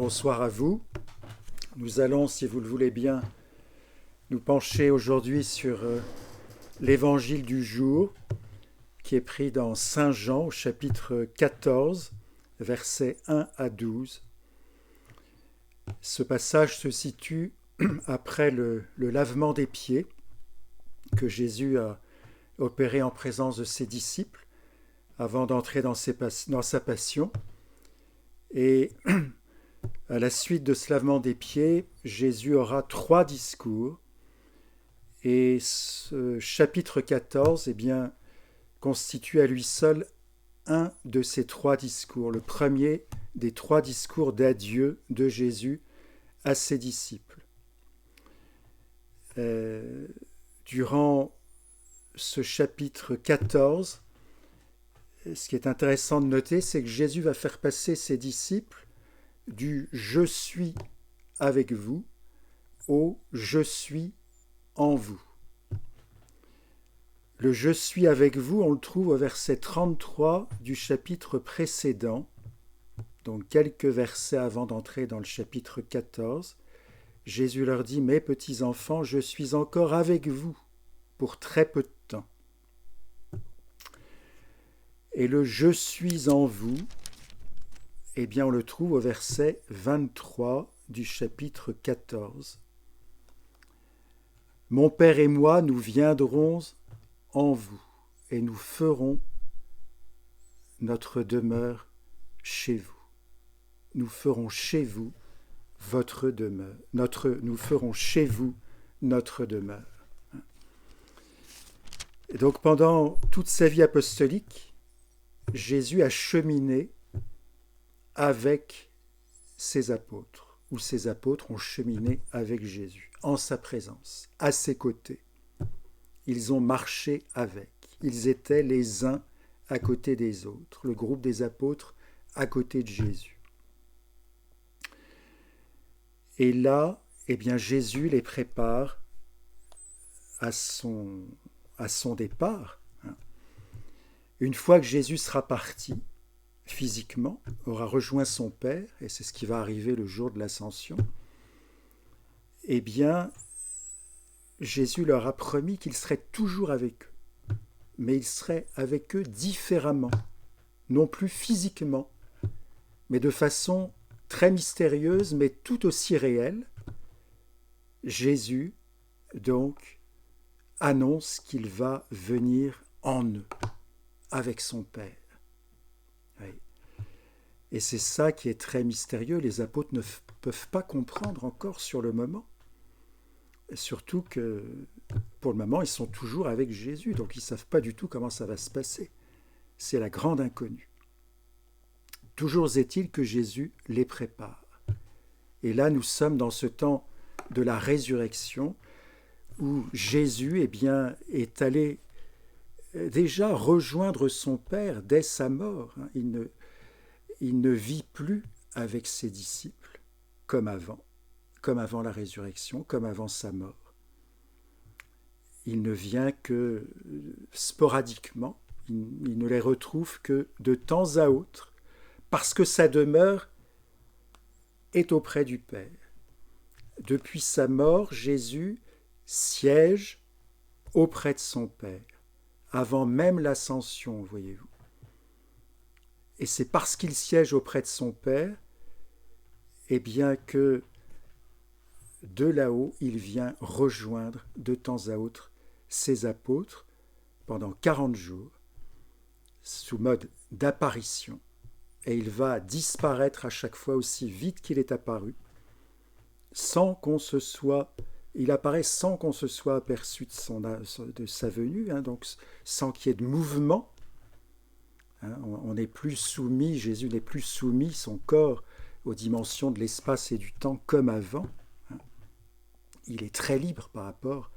Bonsoir à vous. Nous allons, si vous le voulez bien, nous pencher aujourd'hui sur l'évangile du jour qui est pris dans Saint Jean au chapitre 14, versets 1 à 12. Ce passage se situe après le lavement des pieds que Jésus a opéré en présence de ses disciples avant d'entrer dans sa passion. Et à la suite de ce lavement des pieds, Jésus aura 3 discours. Et ce chapitre 14 constitue à lui seul un de ces 3 discours, le premier des 3 discours d'adieu de Jésus à ses disciples. Durant ce chapitre 14, ce qui est intéressant de noter, c'est que Jésus va faire passer ses disciples du « je suis avec vous » au « je suis en vous ». Le « je suis avec vous », on le trouve au verset 33 du chapitre précédent, donc quelques versets avant d'entrer dans le chapitre 14. Jésus leur dit « Mes petits enfants, je suis encore avec vous pour très peu de temps. » Et le « je suis en vous », on le trouve au verset 23 du chapitre 14. « Mon Père et moi, nous viendrons en vous, et nous ferons notre demeure chez vous. » Nous ferons chez vous votre demeure. Nous ferons chez vous notre demeure. Et donc pendant toute sa vie apostolique, Jésus a cheminé avec ses apôtres, ou ses apôtres ont cheminé avec Jésus, en sa présence, à ses côtés. Ils ont marché avec. Ils étaient les uns à côté des autres, le groupe des apôtres à côté de Jésus. Et là, Jésus les prépare à son départ. Une fois que Jésus sera parti, physiquement, aura rejoint son Père, et c'est ce qui va arriver le jour de l'Ascension, Jésus leur a promis qu'il serait toujours avec eux, mais il serait avec eux différemment, non plus physiquement, mais de façon très mystérieuse, mais tout aussi réelle. Jésus, donc, annonce qu'il va venir en eux, avec son Père. Oui. Et c'est ça qui est très mystérieux. Les apôtres ne peuvent pas comprendre encore sur le moment. Et surtout que, pour le moment, ils sont toujours avec Jésus, donc ils ne savent pas du tout comment ça va se passer. C'est la grande inconnue. Toujours est-il que Jésus les prépare. Et là, nous sommes dans ce temps de la résurrection, où Jésus est allé déjà rejoindre son Père dès sa mort. Il ne vit plus avec ses disciples comme avant la résurrection, comme avant sa mort. Il ne vient que sporadiquement, il ne les retrouve que de temps à autre, parce que sa demeure est auprès du Père. Depuis sa mort, Jésus siège auprès de son Père, avant même l'ascension, voyez-vous. Et c'est parce qu'il siège auprès de son Père, que de là-haut, il vient rejoindre de temps à autre ses apôtres pendant 40 jours, sous mode d'apparition. Et il va disparaître à chaque fois aussi vite qu'il est apparu, il apparaît sans qu'on se soit aperçu de sa venue, donc sans qu'il y ait de mouvement. On n'est plus soumis, Jésus n'est plus soumis, son corps, aux dimensions de l'espace et du temps comme avant. Il est très libre par rapport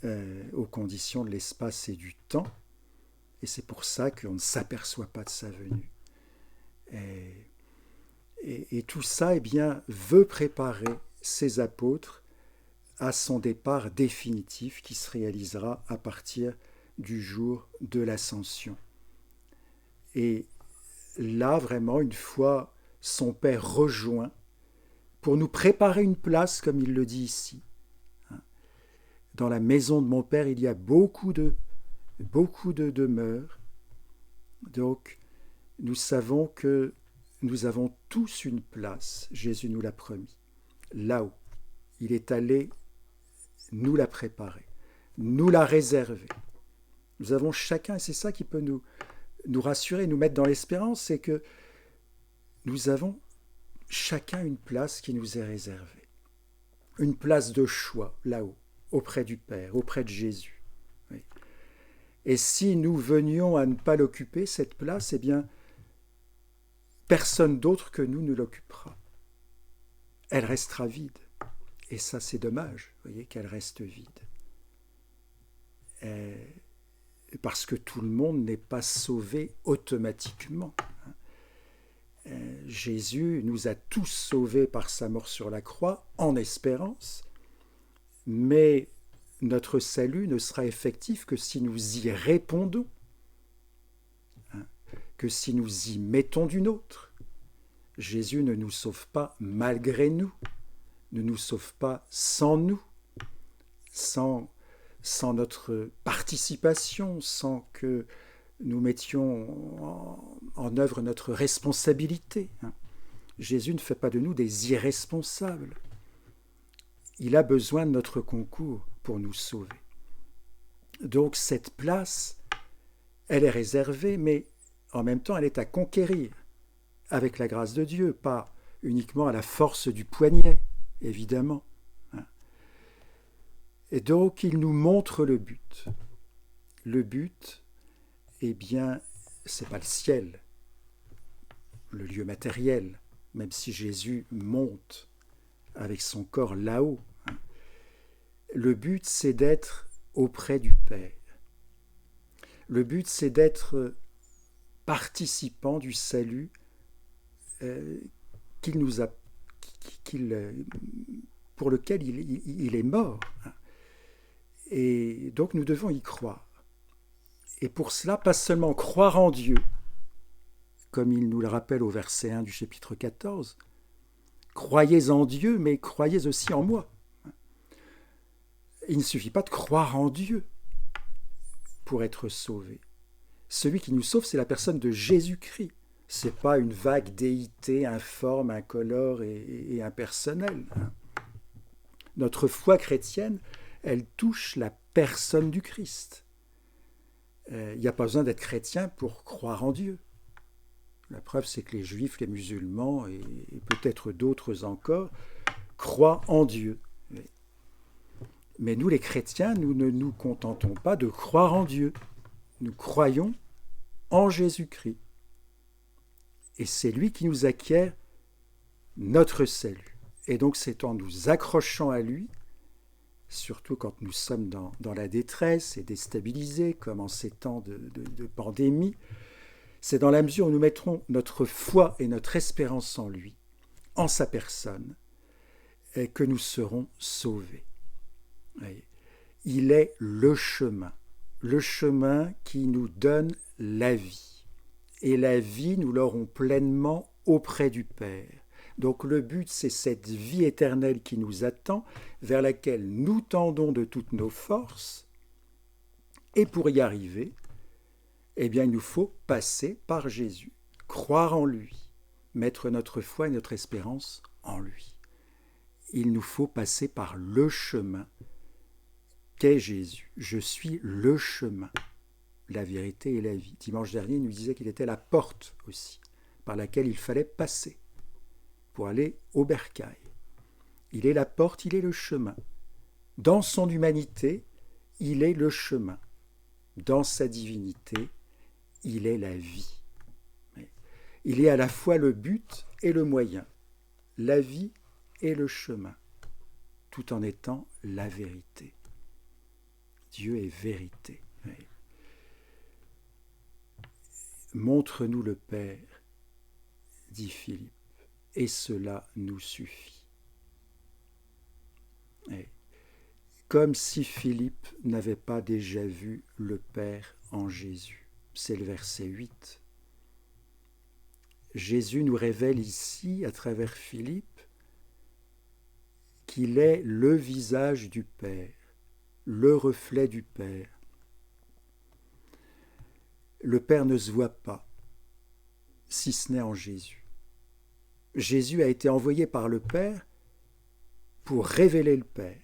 aux conditions de l'espace et du temps. Et c'est pour ça qu'on ne s'aperçoit pas de sa venue. Et tout ça, veut préparer ses apôtres à son départ définitif qui se réalisera à partir du jour de l'Ascension. Et là, vraiment, une fois son Père rejoint pour nous préparer une place, comme il le dit ici. Dans la maison de mon Père, il y a beaucoup de demeures. Donc, nous savons que nous avons tous une place. Jésus nous l'a promis. Là-haut, il est allé nous la préparer, nous la réserver. Nous avons chacun, et c'est ça qui peut nous rassurer, nous mettre dans l'espérance, c'est que nous avons chacun une place qui nous est réservée. Une place de choix, là-haut, auprès du Père, auprès de Jésus. Oui. Et si nous venions à ne pas l'occuper, cette place, eh bien, personne d'autre que nous ne l'occupera. Elle restera vide. Et ça, c'est dommage, vous voyez, qu'elle reste vide. Parce que tout le monde n'est pas sauvé automatiquement. Jésus nous a tous sauvés par sa mort sur la croix, en espérance, mais notre salut ne sera effectif que si nous y répondons, que si nous y mettons du nôtre. Jésus ne nous sauve pas malgré nous, ne nous sauve pas sans nous, sans notre participation, sans que nous mettions en œuvre notre responsabilité. Jésus ne fait pas de nous des irresponsables. Il a besoin de notre concours pour nous sauver. Donc cette place, elle est réservée, mais en même temps, elle est à conquérir avec la grâce de Dieu, pas uniquement à la force du poignet, évidemment. Et donc, il nous montre le but. Le but, eh bien, c'est pas le ciel, le lieu matériel, même si Jésus monte avec son corps là-haut. Le but, c'est d'être auprès du Père. Le but, c'est d'être participant du salut pour lequel il est mort. Et donc nous devons y croire. Et pour cela, pas seulement croire en Dieu, comme il nous le rappelle au verset 1 du chapitre 14, croyez en Dieu, mais croyez aussi en moi. Il ne suffit pas de croire en Dieu pour être sauvé. Celui qui nous sauve, c'est la personne de Jésus-Christ. Ce n'est pas une vague déité informe, incolore et impersonnelle. Notre foi chrétienne, elle touche la personne du Christ. Il n'y a pas besoin d'être chrétien pour croire en Dieu. La preuve, c'est que les Juifs, les musulmans et peut-être d'autres encore croient en Dieu. Mais nous, les chrétiens, nous ne nous contentons pas de croire en Dieu. Nous croyons en Jésus-Christ. Et c'est lui qui nous acquiert notre salut. Et donc c'est en nous accrochant à lui, surtout quand nous sommes dans la détresse et déstabilisés, comme en ces temps de pandémie, c'est dans la mesure où nous mettrons notre foi et notre espérance en lui, en sa personne, et que nous serons sauvés. Il est le chemin qui nous donne la vie. Et la vie, nous l'aurons pleinement auprès du Père. Donc le but, c'est cette vie éternelle qui nous attend, vers laquelle nous tendons de toutes nos forces. Et pour y arriver, eh bien, il nous faut passer par Jésus, croire en lui, mettre notre foi et notre espérance en lui. Il nous faut passer par le chemin qu'est Jésus. Je suis le chemin, la vérité et la vie. Dimanche dernier, il nous disait qu'il était la porte aussi, par laquelle il fallait passer pour aller au bercail. Il est la porte, il est le chemin. Dans son humanité, il est le chemin. Dans sa divinité, il est la vie. Il est à la fois le but et le moyen, la vie et le chemin, tout en étant la vérité. Dieu est vérité. Montre-nous le Père, dit Philippe, et cela nous suffit. Comme si Philippe n'avait pas déjà vu le Père en Jésus. C'est le verset 8. Jésus nous révèle ici, à travers Philippe, qu'il est le visage du Père, le reflet du Père. Le Père ne se voit pas, si ce n'est en Jésus. Jésus a été envoyé par le Père pour révéler le Père.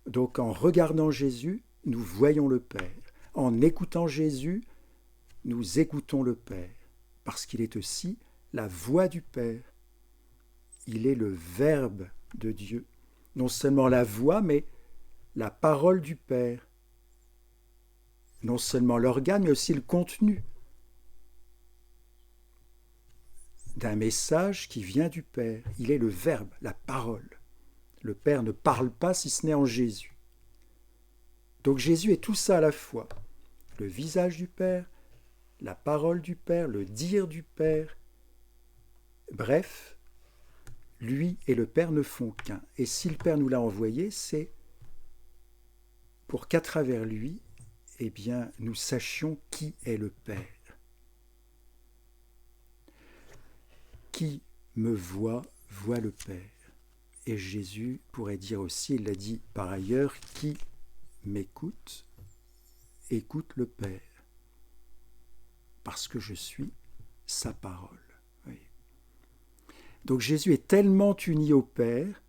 Donc en regardant Jésus, nous voyons le Père. En écoutant Jésus, nous écoutons le Père, parce qu'il est aussi la voix du Père. Il est le Verbe de Dieu. Non seulement la voix, mais la parole du Père. Non seulement l'organe, mais aussi le contenu d'un message qui vient du Père. Il est le Verbe, la parole. Le Père ne parle pas si ce n'est en Jésus. Donc Jésus est tout ça à la fois. Le visage du Père, la parole du Père, le dire du Père. Bref, lui et le Père ne font qu'un. Et si le Père nous l'a envoyé, c'est pour qu'à travers lui, eh bien, nous sachions qui est le Père. Qui me voit, voit le Père. Et Jésus pourrait dire aussi, il l'a dit par ailleurs, qui m'écoute, écoute le Père. Parce que je suis sa parole. Oui. Donc Jésus est tellement uni au Père,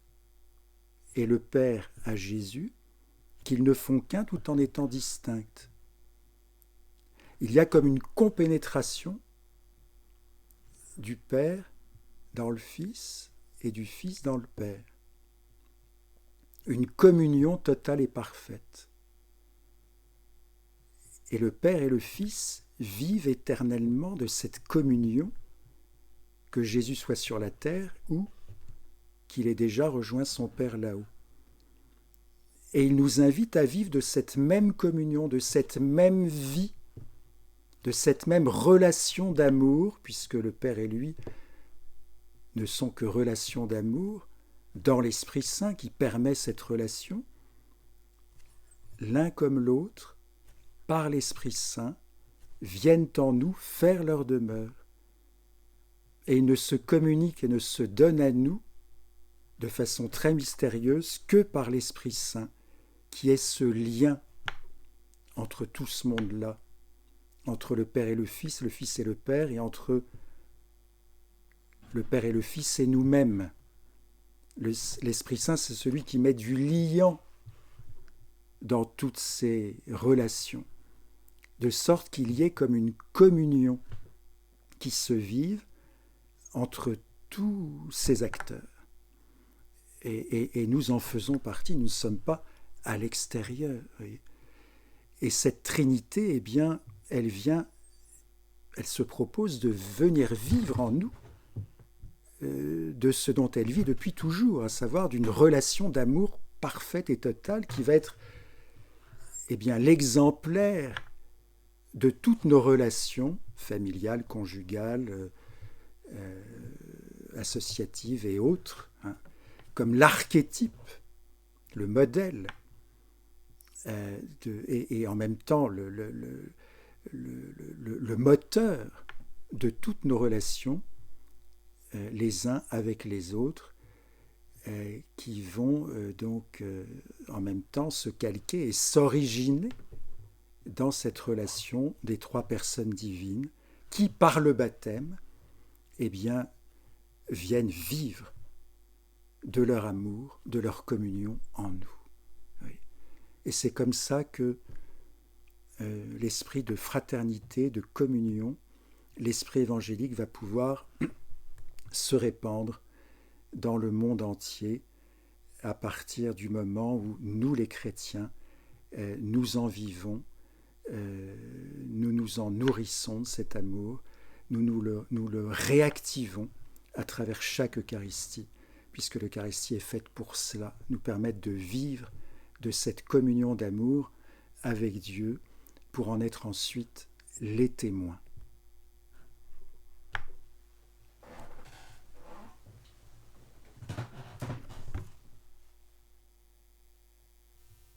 et le Père à Jésus, qu'ils ne font qu'un tout en étant distincts. Il y a comme une compénétration du Père dans le Fils et du Fils dans le Père. Une communion totale et parfaite. Et le Père et le Fils vivent éternellement de cette communion, que Jésus soit sur la terre ou qu'il ait déjà rejoint son Père là-haut. Et il nous invite à vivre de cette même communion, de cette même vie, de cette même relation d'amour, puisque le Père et lui ne sont que relations d'amour, dans l'Esprit Saint qui permet cette relation, l'un comme l'autre, par l'Esprit Saint, viennent en nous faire leur demeure. Et ils ne se communiquent et ne se donnent à nous de façon très mystérieuse que par l'Esprit Saint, qui est ce lien entre tout ce monde-là, entre le Père et le Fils et le Père, et entre le Père et le Fils et nous-mêmes. L'Esprit Saint, c'est celui qui met du liant dans toutes ces relations, de sorte qu'il y ait comme une communion qui se vive entre tous ces acteurs. Et nous en faisons partie, nous ne sommes pas à l'extérieur. Et cette Trinité, eh bien, elle se propose de venir vivre en nous de ce dont elle vit depuis toujours, à savoir d'une relation d'amour parfaite et totale qui va être eh bien, l'exemplaire de toutes nos relations familiales, conjugales, associatives et autres, hein, comme l'archétype, le modèle, et en même temps le moteur de toutes nos relations, les uns avec les autres, qui vont donc en même temps se calquer et s'originer dans cette relation des trois personnes divines qui, par le baptême, eh bien, viennent vivre de leur amour, de leur communion en nous. Oui. Et c'est comme ça que l'esprit de fraternité, de communion, l'esprit évangélique va pouvoir se répandre dans le monde entier à partir du moment où nous, les chrétiens, nous en vivons, nous nous en nourrissons de cet amour, nous le réactivons à travers chaque Eucharistie, puisque l'Eucharistie est faite pour cela, nous permettre de vivre de cette communion d'amour avec Dieu pour en être ensuite les témoins.